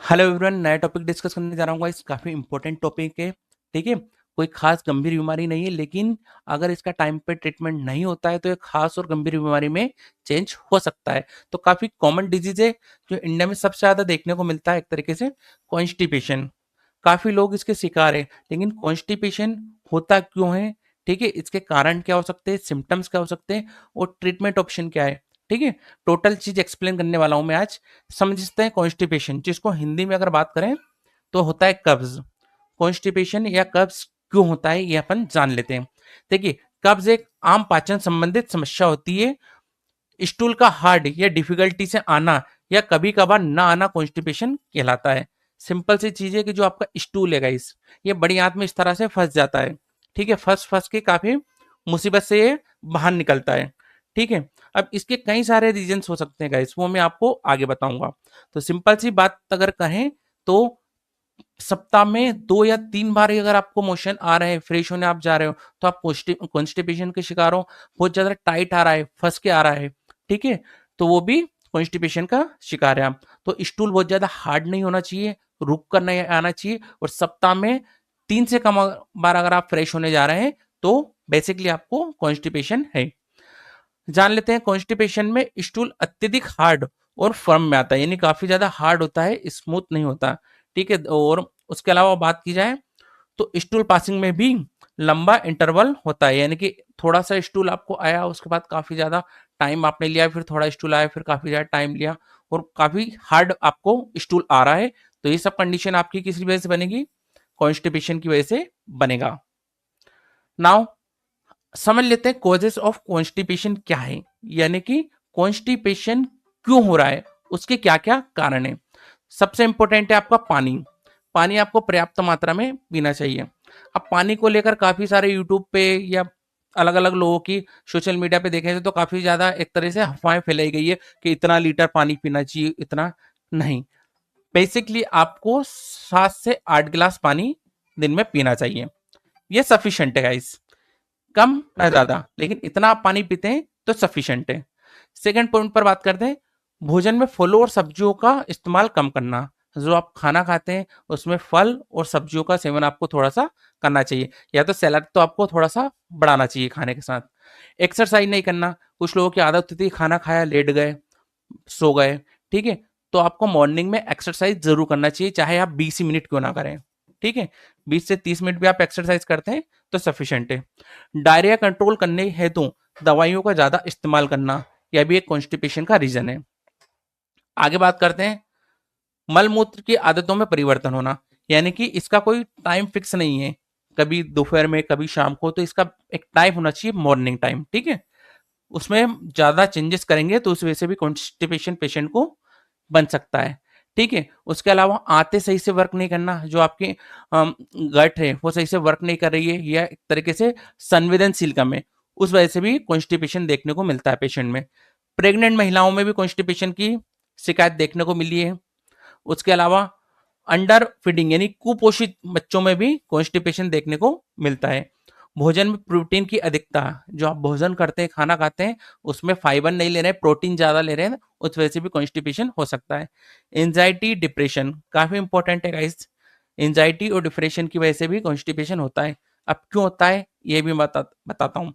Hello everyone, नया topic discuss करने जा रहा हूँ गाइस। काफ़ी इंपॉर्टेंट टॉपिक है। ठीक है, कोई खास गंभीर बीमारी नहीं है, लेकिन अगर इसका टाइम पे ट्रीटमेंट नहीं होता है तो ये खास और गंभीर बीमारी में चेंज हो सकता है। तो काफ़ी कॉमन डिजीज है जो इंडिया में सबसे ज़्यादा देखने को मिलता है, एक तरीके से कॉन्स्टिपेशन। काफ़ी लोग इसके शिकार है, लेकिन कॉन्स्टिपेशन होता क्यों है, ठीक है, इसके कारण क्या हो सकते हैं, सिम्टम्स क्या हो सकते हैं और ट्रीटमेंट ऑप्शन क्या है। ठीक है, टोटल चीज एक्सप्लेन करने वाला हूं मैं आज। समझते हैं कॉन्स्टिपेशन, जिसको हिंदी में अगर बात करें तो होता है कब्ज। कॉन्स्टिपेशन या कब्ज क्यों होता है ये अपन जान लेते हैं। देखिए, कब्ज एक आम पाचन संबंधित समस्या होती है। स्टूल का हार्ड या डिफिकल्टी से आना या कभी कभार ना आना कॉन्स्टिपेशन कहलाता है। सिंपल सी चीज है कि जो आपका स्टूल है गाइस, ये बड़ी आंत में इस तरह से फंस जाता है। ठीक है, फंस फंस के काफी मुसीबत से ये बाहर निकलता है। ठीक है, अब इसके कई सारे रीजंस हो सकते हैं गाइस, वो मैं आपको आगे बताऊंगा। तो सिंपल सी बात अगर कहें तो सप्ताह में 2 या 3 बार ही अगर आपको मोशन आ रहे हैं, फ्रेश होने आप जा रहे हो, तो आप कॉन्स्टिपेशन के शिकार हो। बहुत ज़्यादा टाइट आ रहा है, फँस के आ रहा है, ठीक है? तो वो भी कॉन्स्टिपेशन का शिकार है आप। तो स्टूल बहुत ज़्यादा हार्ड नहीं होना चाहिए, रुक कर नहीं आना चाहिए, और सप्ताह में 3 से कम बार अगर आप फ्रेश होने जा रहे हैं, तो बेसिकली आपको कॉन्स्टिपेशन है। जान लेते हैं कॉन्स्टिपेशन में स्टूल अत्यधिक हार्ड और फर्म में आता है, यानी काफी ज्यादा हार्ड होता है, स्मूथ नहीं होता। ठीक है, और उसके अलावा बात की जाए तो स्टूल पासिंग में भी लंबा इंटरवल होता है, यानी कि थोड़ा सा स्टूल आपको आया, उसके बाद काफी ज्यादा टाइम आपने लिया, फिर थोड़ा स्टूल आया, फिर काफी ज्यादा टाइम लिया, और काफी हार्ड आपको स्टूल आ रहा है। तो ये सब कंडीशन आपकी किस वजह से बनेगी, कॉन्स्टिपेशन की वजह से बनेगा। नाउ समझ लेते हैं कॉजेस ऑफ कॉन्स्टिपेशन क्या है, यानी कि कॉन्स्टिपेशन क्यों हो रहा है, उसके क्या क्या कारण है। सबसे इंपॉर्टेंट है आपका पानी। पानी आपको पर्याप्त मात्रा में पीना चाहिए। अब पानी को लेकर काफी सारे यूट्यूब पे या अलग अलग लोगों की सोशल मीडिया पे देखे तो काफी ज्यादा एक तरह से अफवाहें फैलाई गई है कि इतना लीटर पानी पीना चाहिए, इतना नहीं। बेसिकली आपको 7 से 8 गिलास पानी दिन में पीना चाहिए, ये सफिशियंट है गाइस। कम ना ज्यादा, लेकिन इतना आप पानी पीते हैं तो सफिशिएंट है। सेकंड पॉइंट पर बात करते हैं, भोजन में फलों और सब्जियों का इस्तेमाल कम करना। जो आप खाना खाते हैं उसमें फल और सब्जियों का सेवन आपको थोड़ा सा करना चाहिए, या तो सैलड तो आपको थोड़ा सा बढ़ाना चाहिए खाने के साथ। एक्सरसाइज नहीं करना, कुछ लोगों की आदत होती है खाना खाया लेट गए, सो गए। ठीक है, तो आपको मॉर्निंग में एक्सरसाइज जरूर करना चाहिए, चाहे आप 20 मिनट क्यों ना करें। ठीक है, 20 से 30 मिनट भी आप एक्सरसाइज करते हैं तो सफिशिएंट है। डायरिया कंट्रोल करने हेतु दवाइयों का ज्यादा इस्तेमाल करना, यह भी एक कॉन्स्टिपेशन का रीजन है। आगे बात करते हैं, मल मूत्र की आदतों में परिवर्तन होना, यानी कि इसका कोई टाइम फिक्स नहीं है, कभी दोपहर में कभी शाम को, तो इसका एक टाइम होना चाहिए, मॉर्निंग टाइम। ठीक है, उसमें ज्यादा चेंजेस करेंगे तो उस वजह से भी कॉन्स्टिपेशन पेशेंट को बन सकता है। ठीक है, उसके अलावा आंतें सही से वर्क नहीं करना, जो आपकी गट है वो सही से वर्क नहीं कर रही है, या एक तरीके से संवेदनशील कम है, उस वजह से भी कॉन्स्टिपेशन देखने को मिलता है पेशेंट में। प्रेग्नेंट महिलाओं में भी कॉन्स्टिपेशन की शिकायत देखने को मिली है। उसके अलावा अंडर फीडिंग यानी कुपोषित बच्चों में भी कॉन्स्टिपेशन देखने को मिलता है। भोजन में प्रोटीन की अधिकता, जो आप भोजन करते हैं, खाना खाते हैं, उसमें फाइबर नहीं ले रहे हैं, प्रोटीन ज्यादा ले रहे हैं, उस वजह से भी कॉन्स्टिपेशन हो सकता है। एंजाइटी डिप्रेशन काफी इंपॉर्टेंट है गाइस। एंजाइटी और डिप्रेशन की वजह से भी कॉन्स्टिपेशन होता है। अब क्यों होता है ये भी बताता हूँ।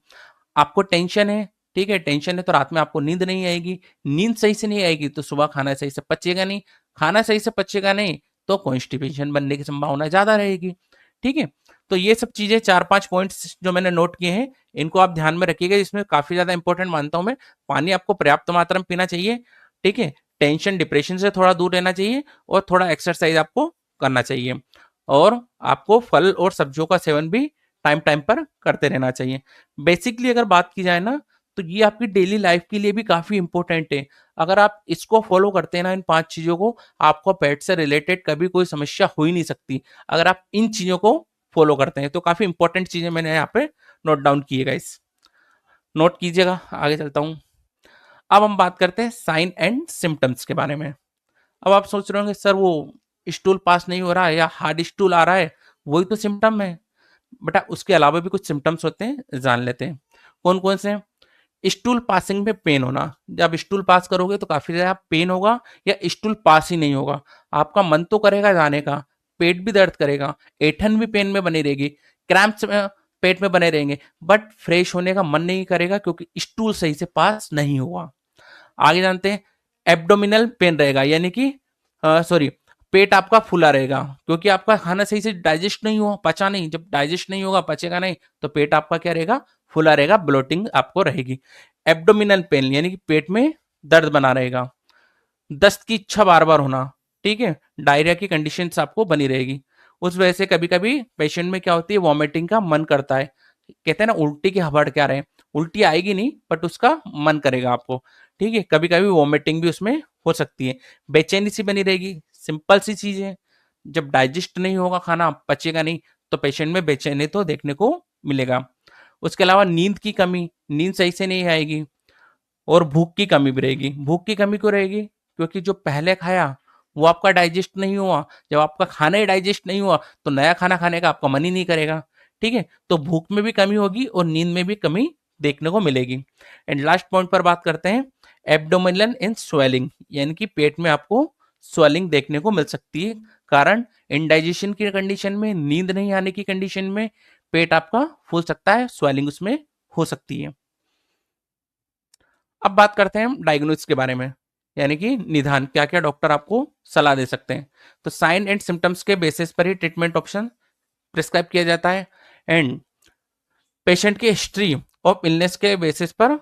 आपको टेंशन है, ठीक है, टेंशन है तो रात में आपको नींद नहीं आएगी, नींद सही से नहीं आएगी तो सुबह खाना सही से पचेगा नहीं, खाना सही से पचेगा नहीं तो कॉन्स्टिपेशन बनने की संभावना ज्यादा रहेगी। ठीक है, तो ये सब चीजें 4-5 पॉइंट्स जो मैंने नोट किए हैं, इनको आप ध्यान में रखिएगा, इसमें काफी ज्यादा इंपॉर्टेंट मानता हूं मैं। पानी आपको पर्याप्त मात्रा में पीना चाहिए। ठीक है, टेंशन डिप्रेशन से थोड़ा दूर रहना चाहिए, और थोड़ा एक्सरसाइज आपको करना चाहिए, और आपको फल और सब्जियों का सेवन भी टाइम टाइम पर करते रहना चाहिए। बेसिकली अगर बात की जाए ना, तो ये आपकी डेली लाइफ के लिए भी काफी इंपॉर्टेंट है। अगर आप इसको फॉलो करते हैं ना, इन 5 चीजों को, आपको पेट से रिलेटेड कभी कोई समस्या हो ही नहीं सकती, अगर आप इन चीजों को फॉलो करते हैं। तो काफी इंपॉर्टेंट चीजें मैंने यहाँ पे नोट डाउन किए गाइस, नोट कीजिएगा। आगे चलता हूँ। अब हम बात करते हैं साइन एंड सिम्टम्स के बारे में। अब आप सोच रहे होंगे सर वो स्टूल पास नहीं हो रहा है या हार्ड स्टूल आ रहा है, वही तो सिम्टम है। बेटा उसके अलावा भी कुछ सिम्टम्स होते हैं, जान लेते हैं कौन कौन से। स्टूल पासिंग में पेन होना, जब स्टूल पास करोगे तो काफी ज्यादा पेन होगा, या स्टूल पास ही नहीं होगा, आपका मन तो करेगा जाने का, पेट भी दर्द करेगा, ऐठन भी पेन में बनी रहेगी, क्रैम्प्स पेट में बने रहेंगे, बट फ्रेश होने का मन नहीं करेगा क्योंकि स्टूल सही से पास नहीं हुआ। आगे जानते हैं, एब्डोमिनल पेन रहेगा, यानी कि सॉरी, पेट आपका फूला रहेगा क्योंकि आपका खाना सही से डाइजेस्ट नहीं हुआ, पचा नहीं, जब डाइजेस्ट नहीं होगा, पचेगा नहीं, तो पेट आपका क्या रहेगा, फूला रहेगा, ब्लोटिंग आपको रहेगी। एब्डोमिनल पेन यानी कि पेट में दर्द बना रहेगा। दस्त की इच्छा बार बार होना, ठीक है, डायरिया की कंडीशन आपको बनी रहेगी। उस वजह से कभी कभी पेशेंट में क्या होती है, वॉमिटिंग का मन करता है, कहते हैं ना उल्टी की हबड़ क्या रहे, उल्टी आएगी नहीं बट उसका मन करेगा आपको, ठीक है, कभी कभी वॉमिटिंग भी उसमें हो सकती है। बेचैनी सी बनी रहेगी, सिंपल सी चीज है, जब डाइजेस्ट नहीं होगा खाना, पचेगा नहीं, तो पेशेंट में बेचैनी तो देखने को मिलेगा। उसके अलावा नींद की कमी, नींद सही से नहीं आएगी, और भूख की कमी भी रहेगी। भूख की कमी क्यों रहेगी, क्योंकि जो पहले खाया वो आपका डाइजेस्ट नहीं हुआ, जब आपका खाना ही डाइजेस्ट नहीं हुआ तो नया खाना खाने का आपका मन ही नहीं करेगा, ठीक है, तो भूख में भी कमी होगी और नींद में भी कमी देखने को मिलेगी। एंड लास्ट पॉइंट पर बात करते हैं, एब्डोमिनल इन स्वेलिंग, यानी कि पेट में आपको स्वेलिंग देखने को मिल सकती है, कारण इनडाइजेशन की कंडीशन में, नींद नहीं आने की कंडीशन में पेट आपका फूल सकता है, स्वेलिंग उसमें हो सकती है। अब बात करते हैं हम डायग्नोसिस के बारे में, यानी कि निदान, क्या क्या डॉक्टर आपको सलाह दे सकते हैं। तो साइन एंड सिम्टम्स के बेसिस पर ही ट्रीटमेंट ऑप्शन प्रिस्क्राइब किया जाता है, एंड पेशेंट की हिस्ट्री ऑफ इलनेस के बेसिस पर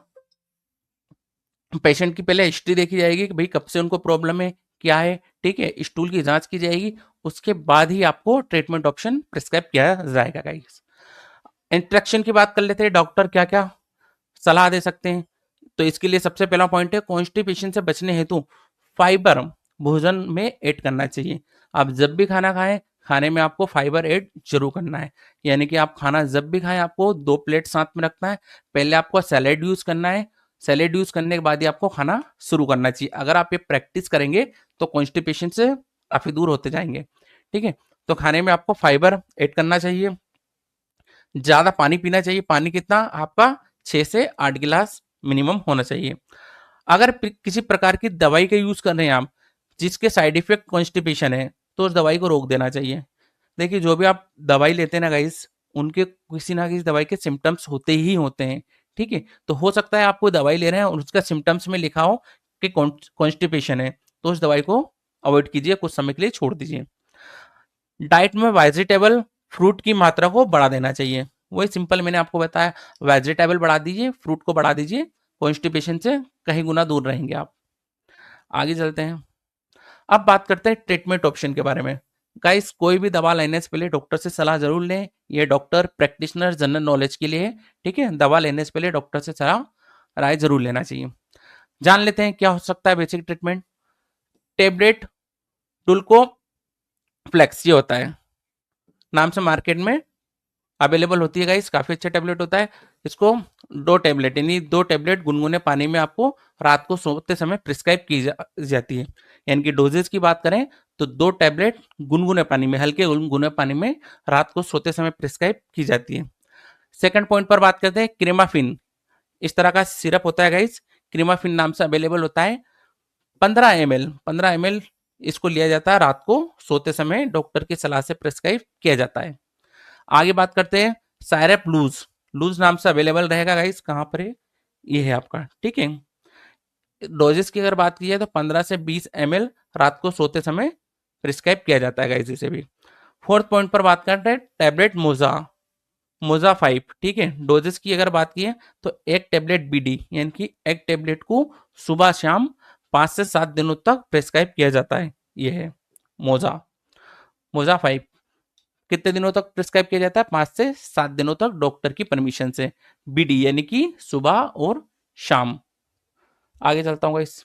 पेशेंट की पहले हिस्ट्री देखी जाएगी कि भाई कब से उनको प्रॉब्लम है, क्या है, ठीक है, स्टूल की जांच की जाएगी, उसके बाद ही आपको ट्रीटमेंट ऑप्शन प्रिस्क्राइब किया जाएगा गाइस। इंस्ट्रक्शन की बात कर लेते हैं, डॉक्टर क्या क्या सलाह दे सकते हैं। तो इसके लिए सबसे पहला पॉइंट है, कॉन्स्टिपेशन से बचने हेतु फाइबर भोजन में ऐड करना चाहिए। आप जब भी खाना खाएं, खाने में आपको फाइबर ऐड जरूर करना है, यानी कि आप खाना जब भी खाएं आपको 2 प्लेट साथ में रखना है, पहले आपको सैलेड यूज करना है, सैलेड यूज करने के बाद ही आपको खाना शुरू करना चाहिए। अगर आप ये प्रैक्टिस करेंगे तो कॉन्स्टिपेशन से काफी दूर होते जाएंगे, ठीक है। तो खाने में आपको फाइबर ऐड करना चाहिए, ज्यादा पानी पीना चाहिए, पानी कितना आपका 6 से 8 गिलास मिनिमम होना चाहिए। अगर किसी प्रकार की दवाई का यूज कर रहे हैं आप जिसके साइड इफेक्ट कॉन्स्टिपेशन है, तो उस दवाई को रोक देना चाहिए। देखिए जो भी आप दवाई लेते हैं ना गाइस, उनके किसी ना किसी दवाई के सिम्टम्स होते ही होते हैं, ठीक है। तो हो सकता है आपको दवाई ले रहे हैं और उसका सिम्टम्स में लिखा हो कि कॉन्स्टिपेशन है, तो उस दवाई को अवॉइड कीजिए, कुछ समय के लिए छोड़ दीजिए। डाइट में वेजिटेबल फ्रूट की मात्रा को बढ़ा देना चाहिए, वही सिंपल मैंने आपको बताया, वेजिटेबल बढ़ा दीजिए, फ्रूट को बढ़ा दीजिए, कॉन्स्टिपेशन से कहीं गुना दूर रहेंगे आप। आगे चलते हैं, अब बात करते हैं ट्रीटमेंट ऑप्शन के बारे में। गाइस कोई भी दवा लेने से पहले डॉक्टर से सलाह जरूर लें, ये डॉक्टर प्रैक्टिशनर जनरल नॉलेज के लिए है, ठीक है, दवा लेने से पहले डॉक्टर से सलाह राय जरूर लेना चाहिए। जान लेते हैं क्या हो सकता है बेसिक ट्रीटमेंट। टेबलेट डुल्को फ्लेक्स ये होता है, नाम से मार्केट में अवेलेबल होती है गाइस, काफी अच्छा टेबलेट होता है। इसको 2 टेबलेट यानी 2 टेबलेट गुनगुने पानी में आपको रात को सोते समय प्रिस्क्राइब की जाती है। यानी कि डोजेज की बात करें तो 2 टेबलेट गुनगुने पानी में, हल्के गुनगुने पानी में रात को सोते समय प्रिस्क्राइब की जाती है। सेकंड पॉइंट पर बात करते हैं, क्रीमाफिन, इस तरह का सिरप होता है गाइस, क्रीमाफिन नाम से अवेलेबल होता है। 15 ml इसको लिया जाता है रात को सोते समय, डॉक्टर की सलाह से प्रिस्क्राइब किया जाता है। आगे बात करते हैं, सायरप लूज, लूज नाम से अवेलेबल रहेगा गाइस, कहां पर है, ये है आपका, ठीक है। डोजेस की अगर बात की जाए तो 15 से 20 ml रात को सोते समय प्रिस्क्राइब किया जाता है गाइस, इसे भी। फोर्थ पॉइंट पर बात करते हैं, टैबलेट मोजा, मोजा 5, ठीक है। डोजेस की अगर बात की है तो 1 टेबलेट BD यानी कि 1 टेबलेट को सुबह शाम 5 से 7 दिनों तक प्रिस्क्राइब किया जाता है, ये है मोजा, मोजा 5। कितने दिनों तक प्रिस्क्राइब किया जाता है, 5 से 7 दिनों तक डॉक्टर की परमिशन से, BD यानी कि सुबह और शाम। आगे चलता हूँ इस,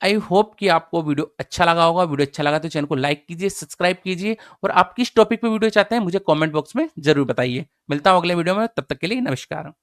आई होप कि आपको वीडियो अच्छा लगा होगा। वीडियो अच्छा लगा तो चैनल को लाइक कीजिए, सब्सक्राइब कीजिए, और आप किस टॉपिक पे वीडियो चाहते हैं मुझे कमेंट बॉक्स में जरूर बताइए। मिलता हूँ अगले वीडियो में, तब तक के लिए नमस्कार।